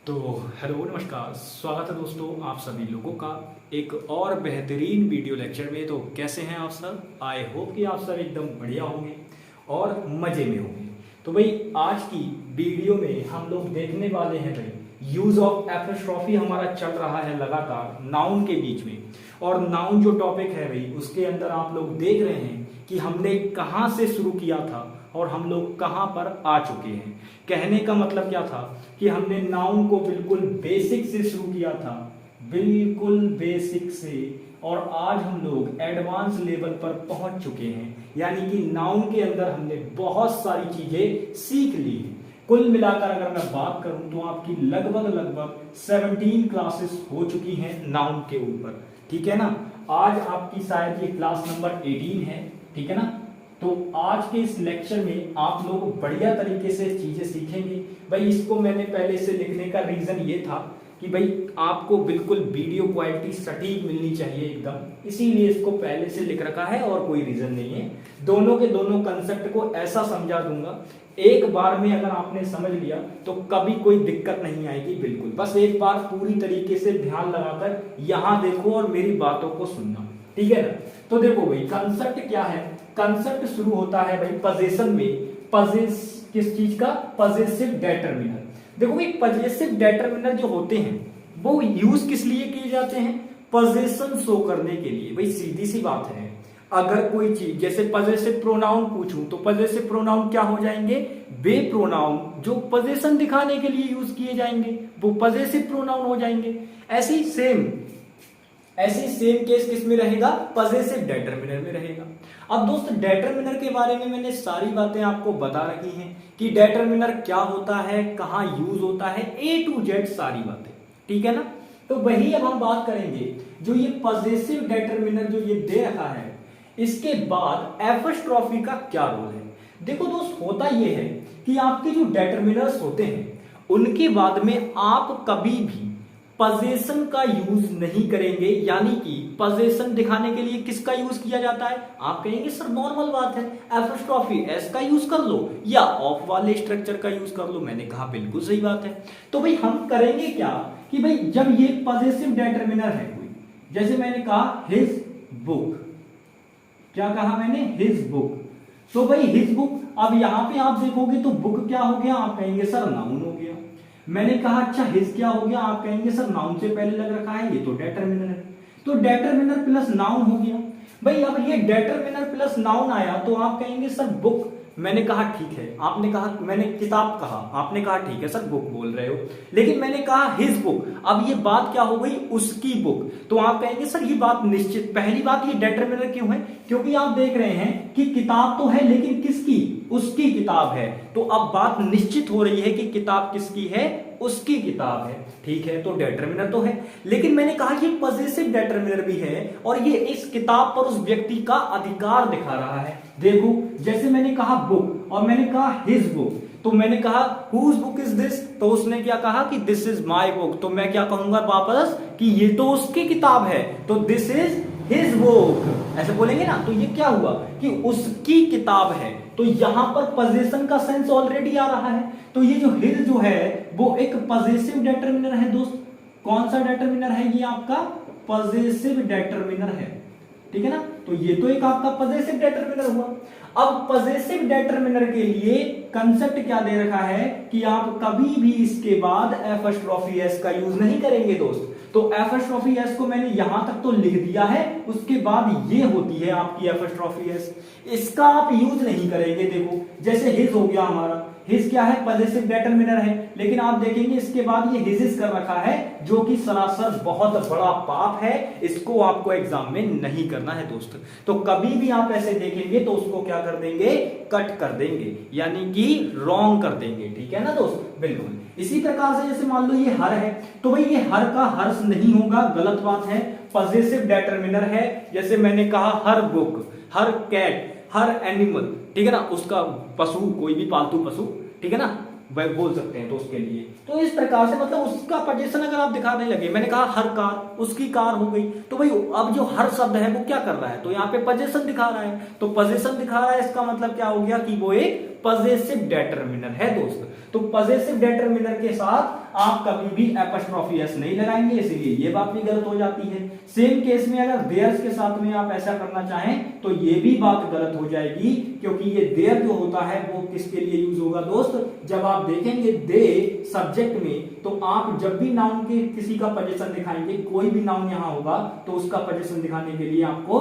तो हेलो नमस्कार, स्वागत है दोस्तों आप सभी लोगों का एक और बेहतरीन वीडियो लेक्चर में। तो कैसे हैं आप सब? आई होप कि आप सब एकदम बढ़िया होंगे और मज़े में होंगे। तो भाई आज की वीडियो में हम लोग देखने वाले हैं भाई यूज ऑफ एपोस्ट्रोफी हमारा चल रहा है लगातार नाउन के बीच में। और नाउन जो टॉपिक है भाई उसके अंदर आप लोग देख रहे हैं कि हमने कहाँ से शुरू किया था और हम लोग कहाँ पर आ चुके हैं। कहने का मतलब क्या था कि हमने नाउन को बिल्कुल बेसिक से शुरू किया था, बिल्कुल बेसिक से, और आज हम लोग एडवांस लेवल पर पहुंच चुके हैं। यानी कि नाउन के अंदर हमने बहुत सारी चीजें सीख ली हैं। कुल मिलाकर अगर मैं बात करूं तो आपकी लगभग 17 क्लासेस हो चुकी हैं नाउन के ऊपर, ठीक है ना। आज आपकी शायद ये क्लास नंबर 18 है, ठीक है ना। तो आज के इस लेक्चर में आप लोग बढ़िया तरीके से चीजें सीखेंगे। भाई इसको मैंने पहले से लिखने का रीजन ये था कि भाई आपको बिल्कुल वीडियो क्वालिटी सटीक मिलनी चाहिए एकदम, इसीलिए इसको पहले से लिख रखा है और कोई रीजन नहीं है। दोनों के दोनों कंसेप्ट को ऐसा समझा दूंगा, एक बार में अगर आपने समझ लिया तो कभी कोई दिक्कत नहीं आएगी। बिल्कुल बस एक बार पूरी तरीके से ध्यान लगाकर यहां देखो और मेरी बातों को सुनना, ठीक है ना। तो देखो भाई कंसेप्ट क्या है। कंसेप्ट शुरू होता है भाई पजेशन में। किस चीज का? पजेसिव डेटरमिनर। देखो भाई पजेसिव डेटरमिनर जो होते हैं वो यूज किस लिए किए जाते हैं? पजेशन शो करने के लिए। भाई सीधी सी बात है, अगर कोई चीज जैसे पजेसिव प्रोनाउन पूछूं तो पजेसिव प्रोनाउन क्या हो जाएंगे? वे प्रोनाउन जो पजेशन दिखाने के लिए यूज किए जाएंगे वो पजेसिव प्रोनाउन हो जाएंगे। ऐसे ही सेम केस किस में रहेगा? पजेसिव डेटरमिनर में रहेगा। अब दोस्त डेटरमिनर के बारे में मैंने सारी बातें आपको बता रखी हैं कि डेटरमिनर क्या होता है, कहां यूज होता है, A to Z सारी बातें, ठीक है ना। तो वही अब हम बात करेंगे जो ये पजेसिव डेटरमिनर जो ये दे रखा है, इसके बाद एपोस्ट्रोफी का क्या रोल है। देखो दोस्त होता ये है कि आपके जो डेटरमिनर्स होते हैं उनके बाद में आप कभी भी पजेशन का यूज नहीं करेंगे। यानी कि पजेशन दिखाने के लिए किसका यूज किया जाता है? आप कहेंगे सर नॉर्मल बात है, एपोस्ट्रोफी एस का यूज कर लो या ऑफ वाले स्ट्रक्चर का यूज कर लो। मैंने कहा बिल्कुल सही बात है। तो भाई हम करेंगे क्या कि भाई जब ये पजेसिव डेटरमिनर है कोई, जैसे मैंने कहा हिज बुक, क्या कहा मैंने? His book. तो भाई हिज बुक, अब यहां पे आप देखोगे तो बुक क्या हो गया? आप कहेंगे सर नाउन हो गया। मैंने कहा अच्छा हिज क्या हो गया? आप कहेंगे सर नाउन से पहले लग रखा है, ये तो डेटरमिनर है। तो डेटरमिनर प्लस नाउन हो गया। भाई अब ये डेटरमिनर प्लस नाउन आया तो आप कहेंगे सर बुक। मैंने कहा ठीक है, आपने कहा, मैंने किताब कहा, आपने कहा ठीक है सर बुक बोल रहे हो, लेकिन मैंने कहा हिज बुक। अब ये बात क्या हो गई? उसकी बुक। तो आप कहेंगे सर ये बात निश्चित, पहली बात ये डेटरमिनर क्यों है? क्योंकि आप देख रहे हैं कि किताब तो है लेकिन किसकी? उसकी किताब है। तो अब बात निश्चित हो रही है कि किताब किसकी है? उसकी किताब है, ठीक है। तो डेटरमिनर तो है, लेकिन मैंने कहा ये पजेसिव डेटरमिनर भी है और ये इस किताब पर उस व्यक्ति का अधिकार दिखा रहा है। देखो जैसे मैंने कहा बुक और मैंने कहा हिज बुक, तो मैंने कहा हुज बुक इज दिस, तो उसने क्या कहा कि दिस इज माय बुक। तो मैं क्या कहूंगा वापस कि ये तो उसकी किताब है, तो दिस इज हिज बुक, ऐसे बोलेंगे ना। तो ये क्या हुआ कि उसकी किताब है, तो यहां पर पजेशन का सेंस ऑलरेडी आ रहा है। तो ये जो हिज जो है वो एक पजेसिव डेटरमिनर है दोस्त। कौन सा डेटरमिनर है? ये आपका पजेसिव डेटरमिनर है, ठीक है ना। तो ये तो एक आपका पजेसिव डेटरमिनर हुआ। अब पजेसिव डेटरमिनर के लिए कंसेप्ट क्या दे रखा है कि आप कभी भी इसके बाद एपोस्ट्रोफी एस का यूज नहीं करेंगे दोस्त। तो एपोस्ट्रोफी एस को मैंने यहां तक तो लिख दिया है, उसके बाद ये होती है आपकी एपोस्ट्रोफी एस, इसका आप यूज नहीं करेंगे। देखो जैसे हिज हो गया हमारा, हिज क्या है? पजेसिव डेटरमिनर है, लेकिन आप देखेंगे इसके बाद ये हिजिस कर रखा है, जो कि सरासर बहुत बड़ा पाप है। इसको आपको एग्जाम में नहीं करना है दोस्त। तो कभी भी आप ऐसे देखेंगे तो उसको क्या कर देंगे? कट कर देंगे, यानी कि रॉन्ग कर देंगे, ठीक है ना दोस्त। बिल्कुल इसी प्रकार से जैसे मान लो ये हर है, तो भाई ये हर का हर्ष नहीं होगा, गलत बात है, पजेसिव डेटरमिनर है। जैसे मैंने कहा हर बुक, हर कैट, हर एनिमल, ठीक है ना, उसका पशु, कोई भी पालतू पशु, ठीक है ना, वह बोल सकते हैं तो उसके लिए। तो इस प्रकार से मतलब उसका पजेशन अगर आप दिखाने लगे, मैंने कहा हर कार, उसकी कार हो गई, तो भाई अब जो हर शब्द है वो क्या कर रहा है? तो यहाँ पे पजेशन दिखा रहा है, तो पजेशन दिखा रहा है, इसका मतलब क्या हो गया कि वो एक पजेसिव डेटरमिनर है दोस्त। तो पजेसिव डेटरमिनर के साथ आप कभी भी एपस्ट्रॉफी एस नहीं लगाएंगे, इसीलिए ये बात भी गलत हो जाती है। सेम केस में अगर देयर्स के साथ में आप ऐसा करना चाहें तो ये भी बात गलत हो जाएगी, क्योंकि ये देयर जो होता है वो किसके लिए यूज होगा दोस्त, जब आप देखेंगे दे सब्जेक्ट में, तो आप जब भी नाउन के किसी का पोजीशन दिखाएंगे, कोई भी नाउन यहां होगा तो उसका पोजीशन दिखाने के लिए आपको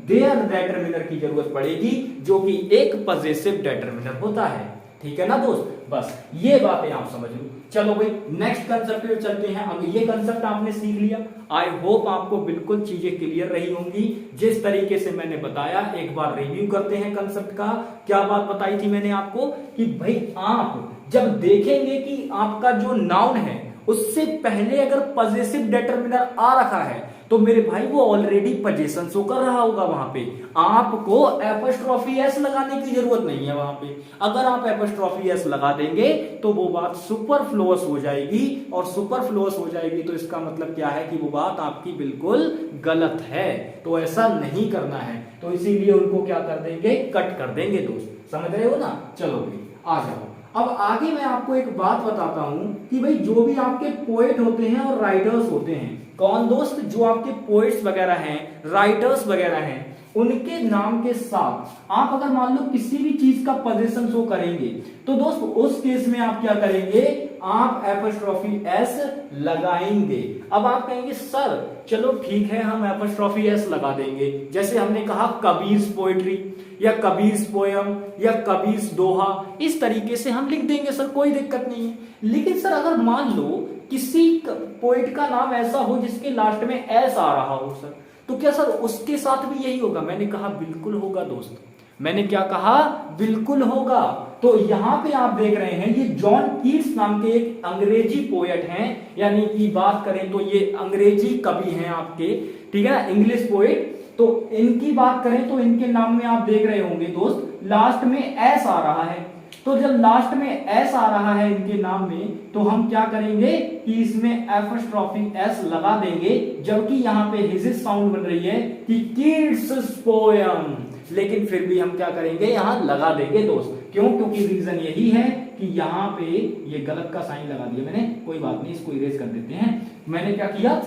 देयर डेटरमिनर की जरूरत पड़ेगी, जो कि एक पजेसिव डेटरमिनर होता है। ठीक है ना दोस्त, बस ये बातें आप समझ लो। चलो भाई नेक्स्ट कंसेप्ट पे चलते हैं। अब ये कंसेप्ट आपने सीख लिया, आई होप आपको बिल्कुल चीजें क्लियर रही होंगी जिस तरीके से मैंने बताया। एक बार रिव्यू करते हैं कंसेप्ट का। क्या बात बताई थी मैंने आपको कि भाई आप जब देखेंगे कि आपका जो नाउन है उससे पहले अगर पजेसिव डेटरमिनर आ रखा है तो मेरे भाई वो ऑलरेडी पोजीशन शो कर रहा होगा वहां पे, आपको एपस्ट्रॉफी एस लगाने की जरूरत नहीं है वहां पे। अगर आप एपस्ट्रॉफी एस लगा देंगे तो वो बात सुपरफ्लुअस हो जाएगी, और सुपरफ्लुअस हो जाएगी तो इसका मतलब क्या है कि वो बात आपकी बिल्कुल गलत है। तो ऐसा नहीं करना है, तो इसीलिए उनको क्या कर देंगे, कट कर देंगे दोस्त। समझ रहे हो ना। चलो भाई आ जाओ। अब आगे मैं आपको एक बात बताता हूं कि भाई जो भी आपके पोएट होते हैं और राइटर्स होते हैं, कौन दोस्त, जो आपके पोएट्स वगैरह हैं, राइटर्स वगैरह हैं, उनके नाम के साथ आप अगर मान लो किसी भी चीज का पोजीशन शो करेंगे तो दोस्त उस केस में आप क्या करेंगे, आप एपस्ट्रॉफी एस लगाएंगे। अब आप कहेंगे सर चलो ठीक है हम एपस्ट्रॉफी एस लगा देंगे, जैसे हमने कहा कबीर्स पोएट्री या कबीर्स पोयम या कबीर्स दोहा, इस तरीके से हम लिख देंगे सर, कोई दिक्कत नहीं है। लेकिन सर अगर मान लो किसी पोएट का नाम ऐसा हो जिसके लास्ट में एस आ रहा हो सर, तो क्या सर उसके साथ भी यही होगा? मैंने कहा बिल्कुल होगा दोस्त। मैंने क्या कहा, बिल्कुल होगा। तो यहां पे आप देख रहे हैं ये जॉन कीट्स नाम के एक अंग्रेजी पोएट हैं, यानी कि बात करें तो ये अंग्रेजी कवि हैं आपके, ठीक है ना, इंग्लिश पोएट। तो इनकी बात करें तो इनके नाम में आप देख रहे होंगे दोस्त लास्ट में एस आ रहा है। तो जब लास्ट में एस आ रहा है इनके नाम में, तो हम क्या करेंगे कि इसमें एपस्ट्रॉफी एस लगा देंगे, जबकि यहां पे हिजिस साउंड बन रही है कि कीट्स पोयम, लेकिन फिर भी हम क्या करेंगे, यहां लगा देंगे दोस्त। क्यों? क्योंकि रीजन यही है कि यहां पे ये गलत का साइन लगा दिया मैंने, कोई बात नहीं इसको इरेज कर देते हैं। मैंने क्या किया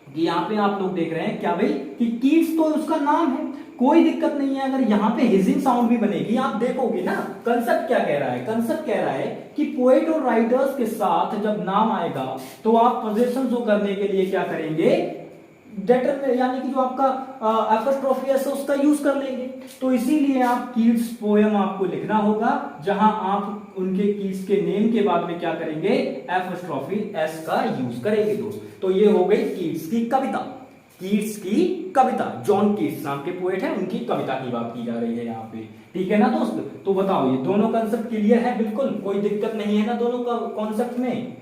कि यहाँ पे आप लोग देख रहे हैं क्या भाई कि कीट्स तो उसका नाम है, कोई दिक्कत नहीं है। अगर यहाँ पे हिजिंग साउंड भी बनेगी, आप देखोगे ना कंसेप्ट क्या कह रहा है, कंसेप्ट कह रहा है कि पोएट और राइटर्स के साथ जब नाम आएगा तो आप पोजीशन शो करने के लिए क्या करेंगे, डेटर यानी कि जो आपका एपस्ट्रॉफी है उसका यूज कर लेंगे। तो इसीलिए आप कीट्स पोयम आपको लिखना होगा, जहां आप उनके कीट्स के नेम के बाद में क्या करेंगे, एपस्ट्रॉफी एस का यूज करेंगे दोस्त। तो ये हो गई कीट्स की कविता, कीट्स की कविता, जॉन कीट्स नाम के पोएट है, उनकी कविता की बात की जा रही है यहाँ पे। ठीक है ना दोस्त। तो बताओ ये दोनों कॉन्सेप्ट क्लियर है, बिल्कुल कोई दिक्कत नहीं है ना, दोनों का कॉन्सेप्ट में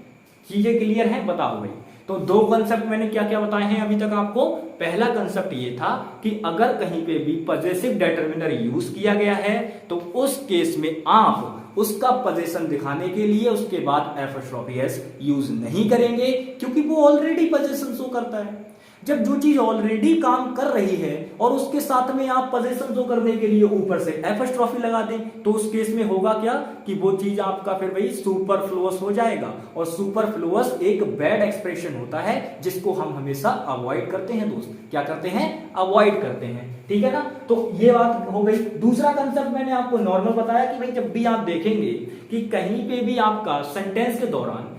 चीजें क्लियर है, बताओ भाई। तो दो कंसेप्ट मैंने क्या क्या बताए हैं अभी तक आपको। पहला कंसेप्ट ये था कि अगर कहीं पे भी पजेसिव डेटरमिनर यूज किया गया है तो उस केस में आप उसका पोजीशन दिखाने के लिए उसके बाद एपस्ट्रॉफी एस यूज नहीं करेंगे, क्योंकि वो ऑलरेडी पोजीशन शो करता है। जब जो चीज ऑलरेडी काम कर रही है और उसके साथ में आप पोजीशन शो करने के लिए ऊपर से एपस्ट्रॉफी लगा दें, तो उस केस में होगा क्या कि वो चीज आपका फिर वही सुपरफ्लुअस हो जाएगा। और सुपरफ्लुअस एक बैड एक्सप्रेशन होता है जिसको हम हमेशा अवॉइड करते हैं दोस्त। क्या करते हैं? अवॉइड करते हैं। ठीक है ना। तो ये बात हो गई। दूसरा कंसेप्ट मैंने आपको नॉर्मल बताया कि भाई जब भी आप देखेंगे कि कहीं पे भी आपका सेंटेंस के दौरान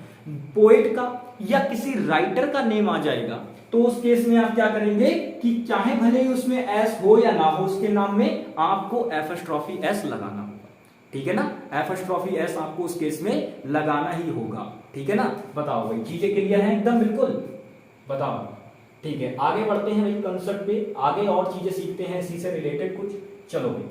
पोएट का या किसी राइटर का नेम आ जाएगा, तो उस केस में आप क्या करेंगे कि चाहे भले ही उसमें एस हो या ना हो, उसके नाम में आपको एपस्ट्रॉफी एस लगाना होगा। ठीक है ना, एपस्ट्रॉफी एस आपको उस केस में लगाना ही होगा। ठीक है ना। बताओ भाई चीजें क्लियर हैं एकदम बिल्कुल, बताओ। ठीक है, आगे बढ़ते हैं भाई कंसेप्ट पे, आगे और चीजें सीखते हैं इसी से रिलेटेड कुछ। चलो भाई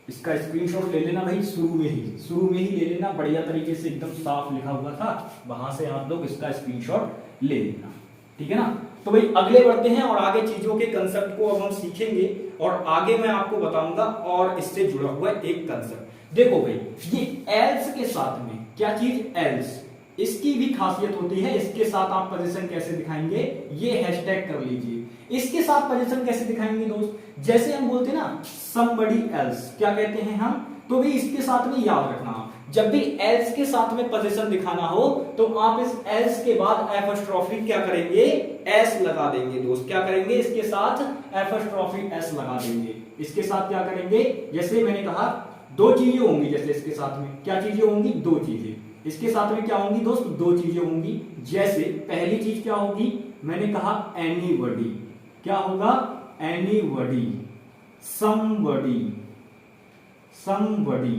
इसका स्क्रीनशॉट ले लेना भाई, शुरू में ही ले लेना, बढ़िया तरीके से एकदम साफ लिखा हुआ था, वहां से आप लोग इसका स्क्रीनशॉट ले लेना। ठीक है ना। तो भाई अगले बढ़ते हैं और आगे चीजों के कंसेप्ट को अब हम सीखेंगे, और आगे मैं आपको बताऊंगा और इससे जुड़ा हुआ एक कंसेप्ट। देखो भाई ये एल्स के साथ में क्या चीज, एल्स, इसकी भी खासियत होती है। इसके साथ आप पोजीशन कैसे दिखाएंगे, ये हैशटैग कर लीजिए। इसके साथ पोजीशन कैसे दिखाएंगे दोस्त, जैसे हम बोलते हैं ना somebody else, क्या कहते हैं हम, तो भी इसके साथ में याद रखना, जब भी else के साथ में पोजीशन दिखाना हो तो आप इस else के बाद एपोस्ट्रोफी क्या करेंगे, s लगा देंगे दोस्त, क्या करेंगे, इसके साथ एपोस्ट्रोफी s लगा देंगे, इसके साथ क्या करेंगे, जैसे मैंने कहा दो चीजें होंगी, जैसे इसके साथ में क्या चीजें होंगी, दो चीजें, इसके साथ में क्या होंगी दोस्त, दो चीजें होंगी, जैसे पहली चीज क्या होगी, मैंने कहा एनीबॉडी, क्या होगा, एनीबॉडी, समबॉडी, समबॉडी,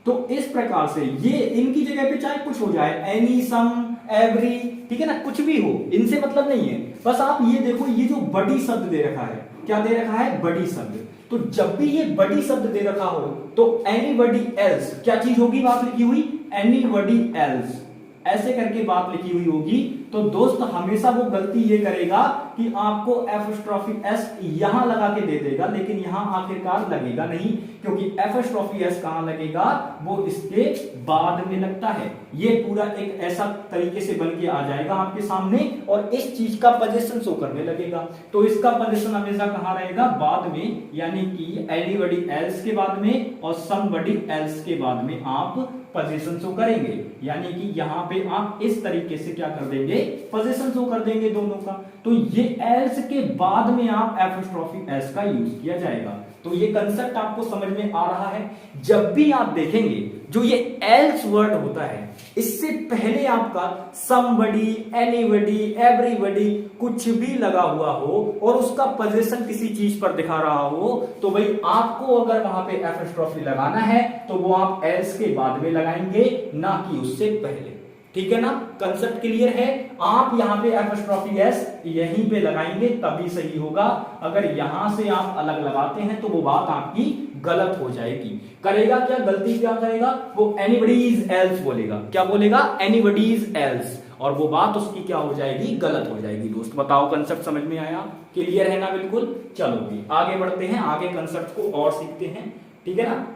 तो इस प्रकार से ये इनकी जगह पे चाहे कुछ हो जाए, एनी, सम, एवरी, ठीक है ना, कुछ भी हो, इनसे मतलब नहीं है, बस आप ये देखो, ये जो बड़ी शब्द दे रखा है, क्या दे रखा है, बड़ी शब्द, तो जब भी ये बड़ी शब्द दे रखा हो तो एनीबॉडी एल्स क्या चीज होगी, बात लिखी हुई, एनीबॉडी एल्स, ऐसे करके बात लिखी हुई होगी, तो दोस्त हमेशा वो गलती ये करेगा कि आपको एपोस्ट्रोफी एस यहां लगा के दे देगा, लेकिन यहां आखिरकार लगेगा नहीं, क्योंकि एपोस्ट्रोफी एस कहां लगेगा, वो इसके बाद में लगता है। ये पूरा एक ऐसा तरीके से बन के आ जाएगा आपके सामने और इस चीज का पोजीशन शो करने लगेगा, तो इसका पोजीशन हमेशा कहां रहेगा, बाद में, यानी कि एनीबॉडी एल्स के बाद में और समबॉडी एल्स के बाद में आप पोजीशन शो करेंगे, यानी कि यहां पे आप इस तरीके से क्या कर देंगे, पोजीशन शो कर देंगे दोनों का, तो ये एल्स के बाद में आप एपोस्ट्रोफी एस का यूज किया जाएगा, तो ये कंसेप्ट आपको समझ में आ रहा है। जब भी आप देखेंगे जो ये एल्स वर्ड होता है, इससे पहले आपका समबडी, एनीबडी, एवरीबडी कुछ भी लगा हुआ हो और उसका पोजीशन किसी चीज पर दिखा रहा हो, तो भाई आपको अगर वहां पे एपोस्ट्रोफी लगाना है तो वो आप एल्स के बाद में लगाएंगे, ना कि उससे पहले, ठीक है ना, कंसेप्ट क्लियर है। आप यहां पे एपोस्ट्रोफी एस यहीं पे लगाएंगे तभी सही होगा, अगर यहां से आप अलग लगाते हैं तो वो बात आपकी गलत हो जाएगी। करेगा क्या, गलती क्या करेगा, वो एनीबडीज एल्स बोलेगा, क्या बोलेगा, एनीबडीज एल्स, और वो बात उसकी क्या हो जाएगी, गलत हो जाएगी। दोस्त बताओ कंसेप्ट समझ में आया, क्लियर है ना, बिल्कुल। चलो भी आगे बढ़ते हैं, आगे कंसेप्ट को और सीखते हैं, ठीक है ना।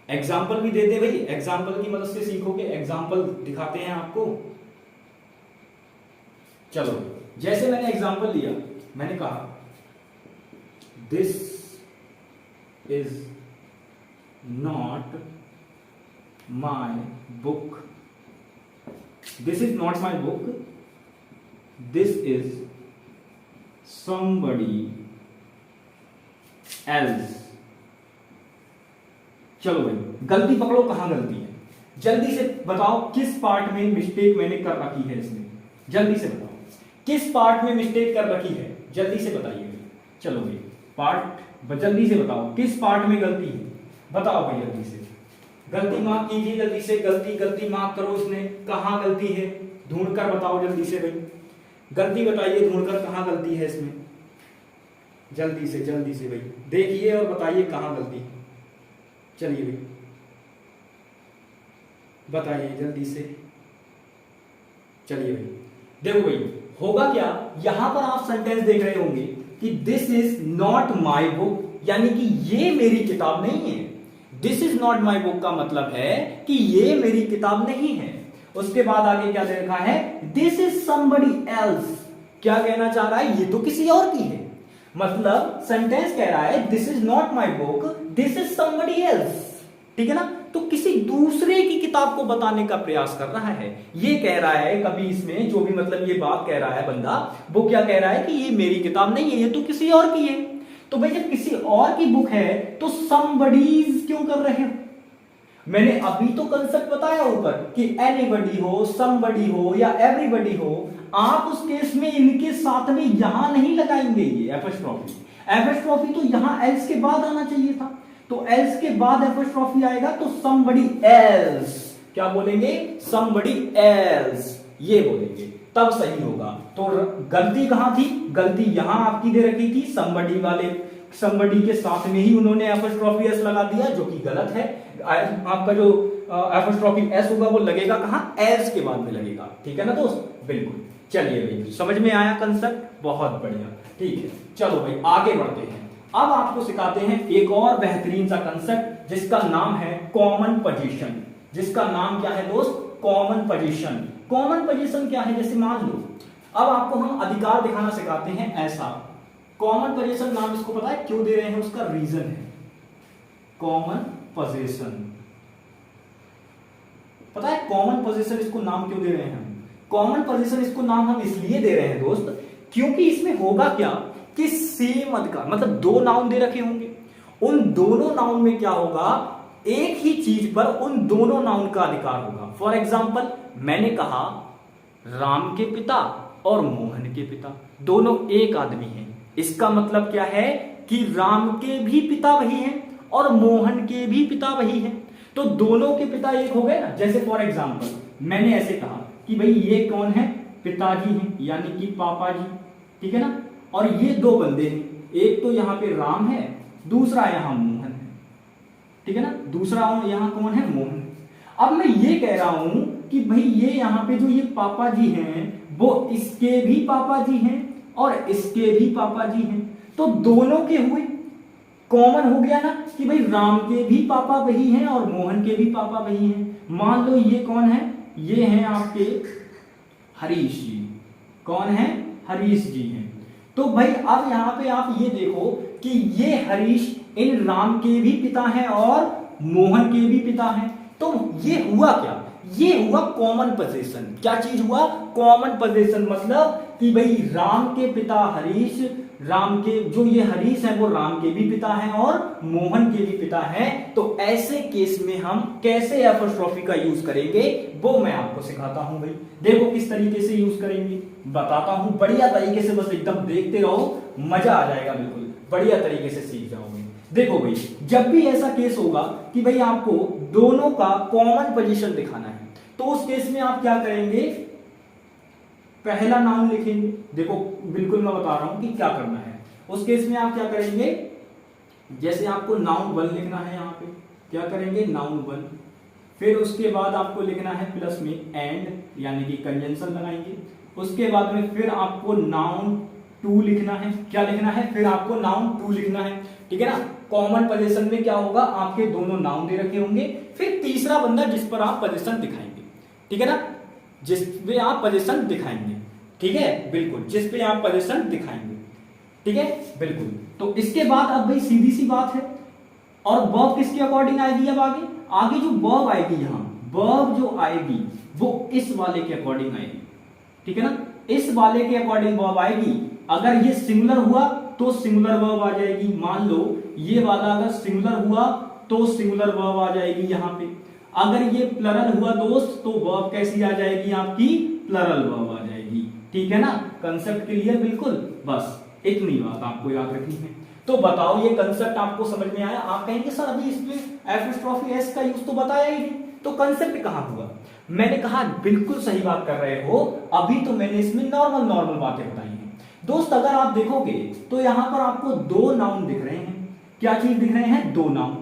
एग्जाम्पल भी दे दे भाई, एग्जाम्पल की मदद से सीखोगे, एग्जाम्पल दिखाते हैं आपको। चलो जैसे मैंने एग्जाम्पल लिया, मैंने कहा this is not my book, this is not my book, this is somebody else। चलो भाई गलती पकड़ो, कहां गलती है, जल्दी से बताओ किस पार्ट में मिस्टेक मैंने कर रखी है इसमें, जल्दी से बताओ किस पार्ट में मिस्टेक कर रखी है, जल्दी से बताइए। चलो भाई पार्ट जल्दी से बताओ किस पार्ट में गलती है, बताओ भाई जल्दी से, गलती मार्क कीजिए जल्दी से, गलती मार्क करो, इसमें कहां गलती है ढूंढकर बताओ जल्दी से भाई, गलती बताइए ढूंढकर कहां गलती है इसमें, जल्दी से भाई देखिए और बताइए कहां गलती है। चलिए भाई बताइए जल्दी से, चलिए भाई देखो भाई होगा क्या, यहां पर आप सेंटेंस देख रहे होंगे कि this is not my book, यानी कि ये मेरी किताब नहीं है। This is not my book का मतलब है कि ये मेरी किताब नहीं है। उसके बाद आगे क्या दे रखा है, दिस इज समबडी एल्स, क्या कहना चाह रहा है, ये तो किसी और की है, मतलब सेंटेंस कह रहा है this is not my book, this is somebody else, ठीक है ना, तो किसी दूसरे की किताब को बताने का प्रयास कर रहा है। ये कह रहा है कभी इसमें जो भी मतलब ये बात कह रहा है बंदा, वो क्या कह रहा है कि ये मेरी किताब नहीं है, ये तो किसी और की है। तो भाई जब किसी और की बुक है तो समबडीज क्यों कर रहे हो, मैंने अभी तो कंसेप्ट बताया ऊपर कि एनीबडी हो, समबडी हो या एवरीबडी हो, आप उस केस में इनके साथ में यहां नहीं लगाएंगे ये एपोस्ट्रोफी, एपोस्ट्रोफी तो यहां एल्स के बाद आना चाहिए था, तो एल्स के बाद एपोस्ट्रोफी आएगा तो समबडी एल्स, क्या बोलेंगे, समबडी एल्स, ये बोलेंगे तब सही होगा। तो गलती कहां थी, गलती यहां आपकी दे रखी थी, समबडी वाले समबडी के साथ में ही उन्होंने एपोस्ट्रोफी एस लगा दिया, जो कि गलत है। आपका जो एपोस्ट्रोफी एस होगा वो लगेगा कहां, एल्स के बाद में लगेगा, ठीक है ना दोस्त, बिल्कुल। चलिए भाई समझ में आया कंसेप्ट, बहुत बढ़िया, ठीक है। चलो भाई आगे बढ़ते हैं, अब आपको सिखाते हैं एक और बेहतरीन सा कंसेप्ट जिसका नाम है कॉमन पोजीशन। जिसका नाम क्या है दोस्त, कॉमन पोजीशन। कॉमन पोजीशन क्या है, जैसे मान लो अब आपको हम अधिकार दिखाना सिखाते हैं ऐसा। कॉमन पोजीशन नाम इसको पता है क्यों दे रहे हैं, उसका रीजन है। कॉमन पोजीशन पता है, कॉमन पोजीशन इसको नाम क्यों दे रहे हैं हम? कॉमन पोजीशन इसको नाम हम इसलिए दे रहे हैं दोस्त, क्योंकि इसमें होगा क्या कि सेम अधिकार, मतलब दो नाउन दे रखे होंगे, उन दोनों नाउन में क्या होगा, एक ही चीज पर उन दोनों नाउन का अधिकार होगा। फॉर एग्जाम्पल मैंने कहा राम के पिता और मोहन के पिता, दोनों एक आदमी हैं। इसका मतलब क्या है कि राम के भी पिता वही हैं और मोहन के भी पिता वही हैं, तो दोनों के पिता एक हो गए ना। जैसे फॉर एग्जाम्पल मैंने ऐसे कहा कि भाई ये कौन है, पिताजी हैं, यानी कि पापा जी, ठीक है ना। और ये दो बंदे हैं, एक तो यहाँ पे राम है, दूसरा यहाँ मोहन है, ठीक है ना। दूसरा यहाँ कौन है, मोहन। अब मैं ये कह रहा हूं कि भाई ये यहाँ पे जो ये पापा जी हैं वो इसके भी पापा जी हैं और इसके भी पापा जी हैं, तो दोनों के हुए, कॉमन हो गया ना कि भाई राम के भी पापा वही हैं और मोहन के भी पापा वही हैं। मान लो ये कौन है, ये हैं आपके हरीश जी। कौन है, हरीश जी हैं। तो भाई अब यहाँ पे आप ये देखो कि ये हरीश इन राम के भी पिता हैं और मोहन के भी पिता हैं। तो ये हुआ क्या, ये हुआ कॉमन पोजीशन। क्या चीज हुआ, कॉमन पोजीशन, मतलब कि भाई राम के पिता हरीश, राम के जो ये हरीश है वो राम के भी पिता हैं और मोहन के भी पिता हैं। तो ऐसे केस में हम कैसे एपोस्ट्रोफी का यूज करेंगे वो मैं आपको सिखाता हूं भाई। देखो किस तरीके से यूज करेंगे बताता हूं, बढ़िया तरीके से, बस एकदम देखते रहो, मजा आ जाएगा, बिल्कुल बढ़िया तरीके से सीख जाओगे। देखो भाई जब भी ऐसा केस होगा कि भाई आपको दोनों का कॉमन पोजीशन दिखाना है, तो उस केस में आप क्या करेंगे, पहला नाउन लिखेंगे। देखो बिल्कुल मैं बता रहा हूं कि क्या करना है। उस केस में आप क्या करेंगे, जैसे आपको नाउन वन लिखना है, यहाँ पे क्या करेंगे, नाउन वन। फिर उसके बाद आपको लिखना है प्लस में एंड, यानी कि कंजंक्शन लगाएंगे। उसके बाद में फिर आपको नाउन टू लिखना है। क्या लिखना है, फिर आपको नाउन टू लिखना है, ठीक है ना। कॉमन पोजीशन में क्या होगा, आपके दोनों नाउन दे रखे होंगे, फिर तीसरा बंदा जिस पर आप पोजीशन दिखाएंगे, ठीक है ना, जिस पे आप पोजीशन दिखाएंगे, ठीक है, बिल्कुल जिस पे आप पोजीशन दिखाएंगे, ठीक है, बिल्कुल। तो इसके बाद अब भाई सीधी सी बात है, और वर्ब किसके अकॉर्डिंग आएगी, अब आगे आगे जो वर्ब आएगी, यहाँ वर्ब जो आएगी वो इस वाले के अकॉर्डिंग आएगी, ठीक है ना, इस वाले के अकॉर्डिंग वर्ब आएगी। अगर ये सिंगुलर हुआ तो सिंगुलर वर्ब आ जाएगी। मान लो ये वाला अगर सिंगुलर हुआ तो सिंगुलर वर्ब आ जाएगी यहाँ पे। अगर ये प्लरल हुआ दोस्त तो वर्ब कैसी आ जाएगी, आपकी प्लरल वर्ब आ जाएगी, ठीक है ना। कंसेप्ट क्लियर, बिल्कुल, बस इतनी बात आपको याद रखनी है। तो बताओ ये कंसेप्ट आपको समझ में आया? आप कहेंगे सर अभी इसमें एपोस्ट्रोफी एस का यूज तो बताया ही नहीं, तो कंसेप्ट कहां हुआ? मैंने कहा बिल्कुल सही बात कर रहे हो, अभी तो मैंने इसमें नॉर्मल बातें बताई हैं। दोस्त अगर आप देखोगे तो यहां पर आपको दो नाउन दिख रहे हैं। क्या चीज दिख रहे हैं, दो नाउन,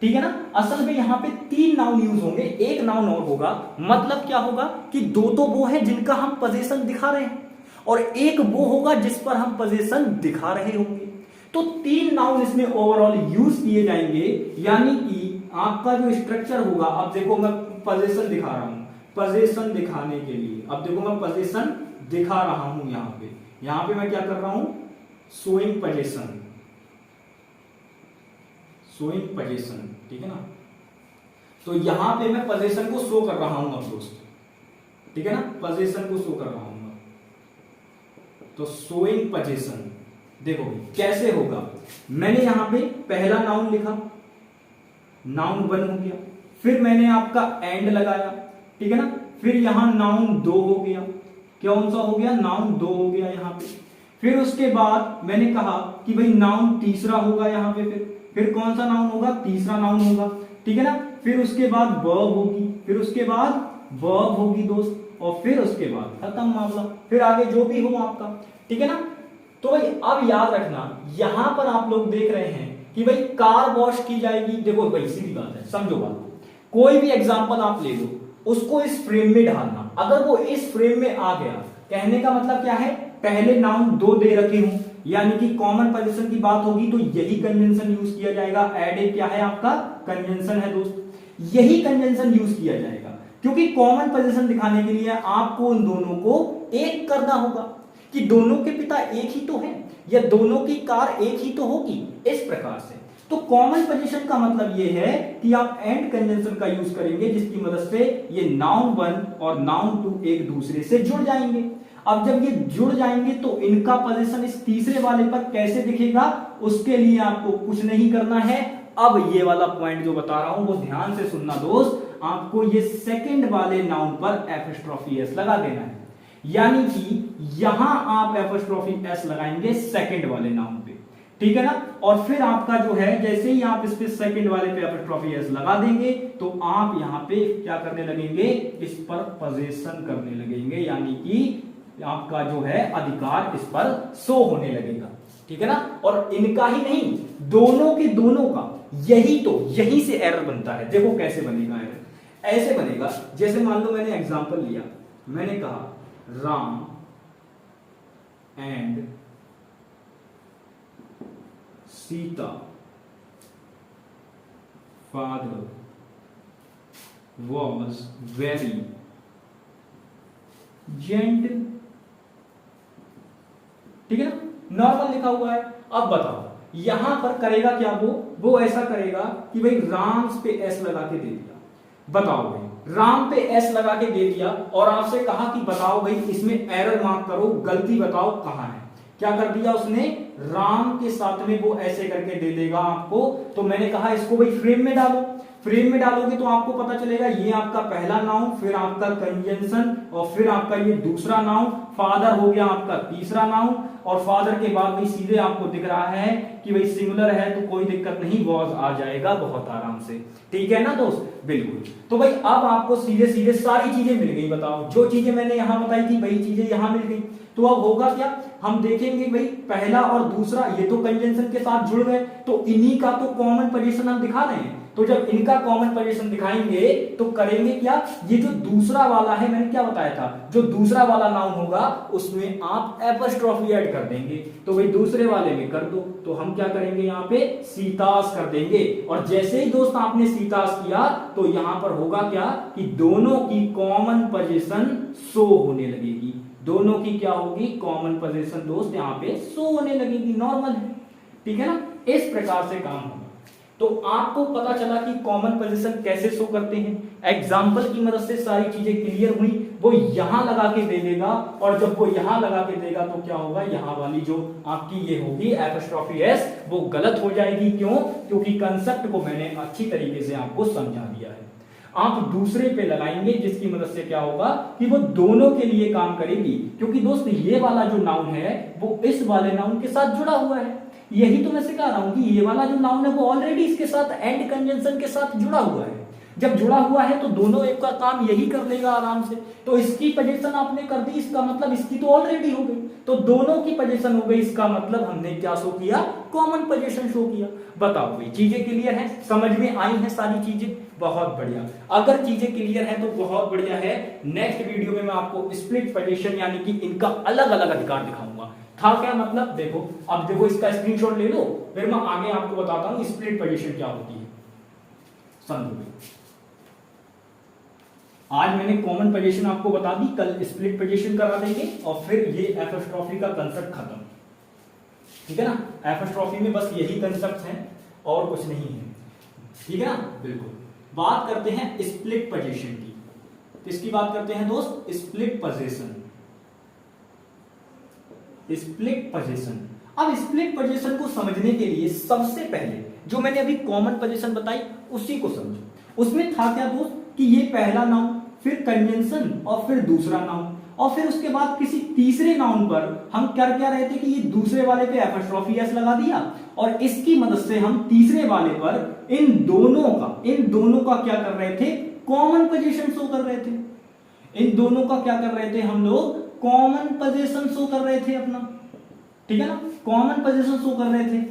ठीक है ना। असल में यहाँ पे तीन नाउन यूज होंगे, एक नाउन और होगा। मतलब क्या होगा कि दो तो वो है जिनका हम पोजीशन दिखा रहे हैं और एक वो होगा जिस पर हम पोजीशन दिखा रहे होंगे। तो तीन नाउन इसमें ओवरऑल यूज किए जाएंगे, यानी कि आपका जो स्ट्रक्चर होगा, अब देखो मैं पोजीशन दिखा रहा हूं, पोजीशन दिखाने के लिए अब देखो मैं पोजीशन दिखा रहा हूं। यहाँ पे मैं क्या कर रहा हूं, शोइंग पोजीशन, शोइंग पोजीशन, ठीक है ना। तो यहां पे मैं पोजीशन को शो कर रहा हूं अब दोस्त, ठीक है ना, पोजीशन को शो कर रहा हूं। तो शोइंग पोजीशन देखो कैसे होगा, मैंने यहां पे पहला नाउन लिखा, नाउन वन हो गया, फिर मैंने आपका एंड लगाया, ठीक है ना, फिर यहां नाउन दो हो गया, कौन सा हो गया, नाउन दो हो गया यहाँ पे। फिर उसके बाद मैंने कहा कि भाई नाउन तीसरा होगा यहाँ पे, फिर कौन सा नाउन होगा, तीसरा नाउन होगा, ठीक है ना। फिर उसके बाद वर्ब होगी, फिर उसके बाद वर्ब होगी दोस्त, और फिर उसके बाद खत्म मामला, फिर आगे जो भी हो आपका, ठीक है ना। तो भाई अब याद रखना, यहां पर आप लोग देख रहे हैं कि भाई कार वॉश की जाएगी। देखो भाई सीधी बात है, समझो बात को, कोई भी एग्जांपल आप ले लो, उसको इस फ्रेम में डालना। अगर वो इस फ्रेम में आ गया, कहने का मतलब क्या है, पहले नाउन दो दे रखे हूं, यानी कि कॉमन पोजीशन की बात होगी तो यही कंजंक्शन यूज किया जाएगा। एड क्या है आपका, कंजंक्शन है दोस्त, यही कंजंक्शन यूज किया जाएगा। क्योंकि कॉमन पोजीशन दिखाने के लिए आपको उन दोनों को एक करना होगा कि दोनों के पिता एक ही तो हैं या दोनों की कार एक ही तो होगी, इस प्रकार से। तो कॉमन पोजीशन का मतलब ये है कि आप एंड कंजंक्शन का यूज करेंगे जिसकी मदद से ये नाउन 1 और नाउन 2 एक दूसरे से जुड़ जाएंगे। अब जब ये जुड़ जाएंगे तो इनका पोजीशन इस तीसरे वाले पर कैसे दिखेगा, उसके लिए आपको कुछ नहीं करना है। अब ये वाला पॉइंट जो बता रहा हूं वो ध्यान से सुनना दोस्त, आपको ये सेकंड वाले नाउन पर एपोस्ट्रोफी एस लगा देना है, यानी कि यहां आप एपोस्ट्रोफी एस लगाएंगे सेकंड वाले नाउन पे, ठीक है ना। और फिर आपका जो है जैसे ही आप इस पे सेकंड वाले पे एपोस्ट्रोफी एस लगा देंगे तो आप यहां पे क्या करने लगेंगे, इस पर पोजीशन करने लगेंगे, यानी कि आपका जो है अधिकार इस पर शो होने लगेगा, ठीक है ना। और इनका ही नहीं, दोनों के दोनों का, यही से एरर बनता है। देखो कैसे बनेगा एरर, ऐसे बनेगा जैसे मान लो मैंने एग्जांपल लिया, मैंने कहा Ram and Sita father was very gentle, ठीक है ना, नॉर्मल लिखा हुआ है। अब बताओ यहां पर करेगा क्या, वो ऐसा करेगा कि भाई राम पे एस लगा के दे दिया। बताओ भाई राम पे एस लगा के दे दिया और आपसे कहा कि बताओ भाई इसमें एरर मार्क करो, गलती बताओ कहां है। क्या कर दिया उसने, राम के साथ में वो ऐसे करके दे देगा आपको। तो मैंने कहा इसको भाई फ्रेम में डालो, फ्रेम में डालोगे तो आपको पता चलेगा ये आपका पहला नाउन, फिर आपका कंजंक्शन और फिर आपका ये दूसरा नाउन, फादर हो गया आपका तीसरा नाउन, और फादर के बाद भी सीधे आपको दिख रहा है कि भाई सिंगुलर है तो कोई दिक्कत नहीं, वॉज आ जाएगा बहुत आराम से, ठीक है ना दोस्त, बिल्कुल। तो भाई अब आपको सीधे सीधे सारी चीजें मिल गई। बताओ जो चीजें मैंने यहां बताई थी वही चीजें यहां मिल गई। तो अब होगा क्या, हम देखेंगे भाई पहला और दूसरा ये तो कंजंक्शन के साथ जुड़ गए, तो इन्हीं का तो कॉमन पोजीशन हम दिखा रहे हैं। तो जब इनका कॉमन पोजीशन दिखाएंगे तो करेंगे क्या, ये जो दूसरा वाला है मैंने क्या बताया था, जो दूसरा वाला नाउन होगा उसमें आप एपोस्ट्रोफी ऐड कर देंगे। तो भाई दूसरे वाले में कर दो, तो हम क्या करेंगे यहाँ पे सीतास कर देंगे। और जैसे ही दोस्त आपने सीतास किया तो यहां पर होगा क्या कि दोनों की कॉमन पोजीशन शो होने लगेगी। दोनों की क्या होगी, कॉमन पोजीशन दोस्त यहाँ पे शो होने लगेगी, नॉर्मल है, ठीक है ना। इस प्रकार से काम होगा। तो आपको पता चला कि कॉमन पोजीशन कैसे शो करते हैं, एग्जाम्पल की मदद से सारी चीजें क्लियर हुई। वो यहां लगा के दे देगा और जब वो यहां लगा के देगा तो क्या होगा, यहां वाली जो आपकी ये होगी एपोस्ट्रोफी एस वो गलत हो जाएगी। क्यों, क्योंकि कंसेप्ट को मैंने अच्छी तरीके से आपको समझा दिया है। आप दूसरे पे लगाएंगे जिसकी मदद से क्या होगा कि वो दोनों के लिए काम करेगी, क्योंकि दोस्त ये वाला जो नाउन है वो इस वाले नाउन के साथ जुड़ा हुआ है। यही तो मैं सिखा रहा हूं कि ये वाला जो नाउन है वो ऑलरेडी इसके साथ एंड कंजंक्शन के साथ जुड़ा हुआ है। जब जुड़ा हुआ है तो दोनों एक का काम यही कर लेगा आराम से। तो इसकी पोजीशन आपने कर दी, इसका मतलब इसकी तो ऑलरेडी हो गई, तो दोनों की पोजीशन हो गई, इसका मतलब हमने क्या शो किया, कॉमन पोजीशन शो किया। बताओ भाई चीजें क्लियर हैं, समझ में आई हैं सारी चीजें, बहुत बढ़िया। अगर चीजें क्लियर हैं तो बहुत बढ़िया है। नेक्स्ट वीडियो में मैं आपको स्प्लिट पोजीशन यानी कि इनका अलग अलग अधिकार दिखाऊंगा। था क्या मतलब, देखो अब देखो इसका स्क्रीनशॉट ले लो, फिर मैं आगे आपको बताता हूं स्प्लिट पोजीशन क्या होती है। समझो आज मैंने कॉमन पोजीशन आपको बता दी, कल स्प्लिट पोजीशन करा देंगे और फिर ये एपोस्ट्रोफी का कंसेप्ट खत्म, ठीक है ना। एपोस्ट्रोफी में बस यही कंसेप्ट है और कुछ नहीं है, ठीक है ना, बिल्कुल। बात करते हैं स्प्लिट पोजीशन की। किसकी बात करते हैं दोस्त, स्प्लिट पोजीशन। स्प्लिट पोजीशन, अब स्प्लिट पोजीशन को समझने के लिए सबसे पहले जो मैंने अभी कॉमन पोजीशन बताई उसी को समझो। उसमें था क्या दोस्त कि ये पहला नाउन, फिर कंजंक्शन और फिर दूसरा नाउन, और फिर उसके बाद किसी तीसरे नाउन पर हम क्या रहे थे कि ये दूसरे वाले पे एपोस्ट्रोफी एस लगा दिया और इसकी मदद से हम तीसरे वाले पर इन दोनों का क्या कर रहे थे, कॉमन पोजीशन शो कर रहे थे। इन दोनों का क्या कर रहे थे हम लोग, कॉमन पोजीशन शो कर रहे थे अपना, ठीक है ना, कॉमन पोजीशन शो कर रहे थे।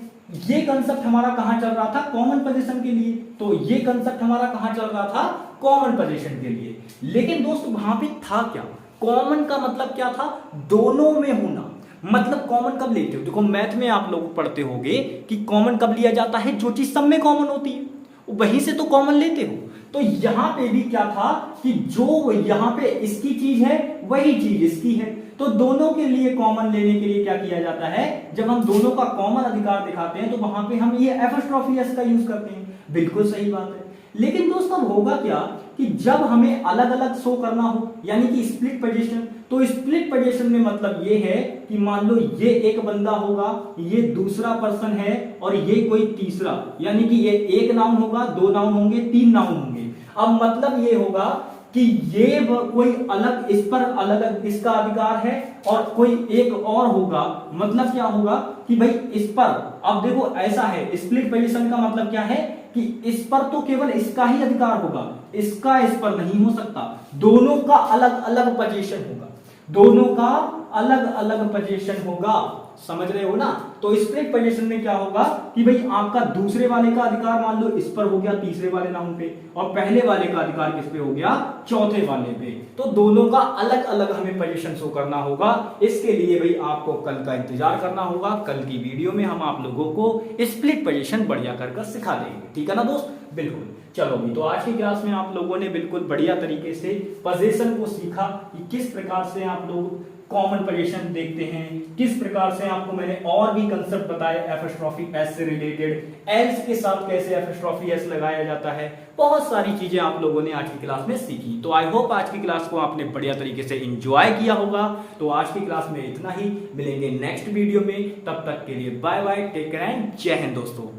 ये कंसेप्ट हमारा कहां चल रहा था, कॉमन पोजीशन के लिए। तो ये कंसेप्ट हमारा कहां चल रहा था, कॉमन पोजीशन के लिए। लेकिन दोस्त वहां पे था क्या, कॉमन का मतलब क्या था, दोनों में होना। मतलब कॉमन कब लेते हो, देखो मैथ में आप लोग पढ़ते होंगे कि कॉमन कब लिया जाता है, जो चीज सब में कॉमन होती है वहीं से तो कॉमन लेते हो। तो यहां पे भी क्या था कि जो यहां पे इसकी चीज है वही चीज इसकी है, तो दोनों के लिए कॉमन लेने के लिए क्या किया जाता है, जब हम दोनों का कॉमन अधिकार दिखाते हैं तो वहां पे हम ये एपोस्ट्रोफी एस का यूज करते हैं। बिल्कुल सही बात है। लेकिन दोस्तों होगा क्या कि जब हमें अलग अलग शो करना हो, यानी कि स्प्लिट पोजीशन, तो स्प्लिट पोजीशन में मतलब ये है कि मान लो ये एक बंदा होगा, ये दूसरा पर्सन है और ये कोई तीसरा, यानी कि ये एक नाउन होगा, दो नाउन होंगे, तीन नाउन होंगे। अब मतलब ये होगा कि ये कोई अलग, इस पर अलग इसका अधिकार है और कोई एक और होगा, मतलब क्या होगा कि भाई इस पर, अब देखो ऐसा है स्प्लिट पोजीशन का मतलब क्या है कि इस पर तो केवल इसका ही अधिकार होगा, इसका इस पर नहीं हो सकता, दोनों का अलग अलग पोजीशन होगा, दोनों का अलग अलग पोजीशन होगा, समझ रहे हो ना। तो स्प्लिट पोजीशन में क्या होगा कि भाई आपका दूसरे वाले का अधिकार मान लो इस पर हो गया तीसरे वाले नाउन पे, और पहले वाले का अधिकार किस पे हो गया, चौथे वाले पे, तो दोनों का अलग अलग हमें पोजीशन शो करना होगा। इसके लिए भाई आपको कल का इंतजार करना होगा, कल की वीडियो में हम आप लोगों को स्प्लिट पोजीशन बढ़िया कर सिखा देंगे, ठीक है ना दोस्त। बिल्कुल, चलो भी तो आज की क्लास में आप लोगों ने बिल्कुल बढ़िया तरीके से पोजीशन को सीखा कि किस प्रकार से आप लोग कॉमन पोजीशन देखते हैं, किस प्रकार से आपको मैंने और भी कंसेप्ट बताया एपोस्ट्रोफी एस से रिलेटेड, एल्स के साथ कैसे एपोस्ट्रोफी एस लगाया जाता है, बहुत सारी चीजें आप लोगों ने आज की क्लास में सीखी। तो आई होप आज की क्लास को आपने बढ़िया तरीके से एंजॉय किया होगा। तो आज की क्लास में इतना ही, मिलेंगे नेक्स्ट वीडियो में, तब तक के लिए bye bye, take care and जय हिंद दोस्तों।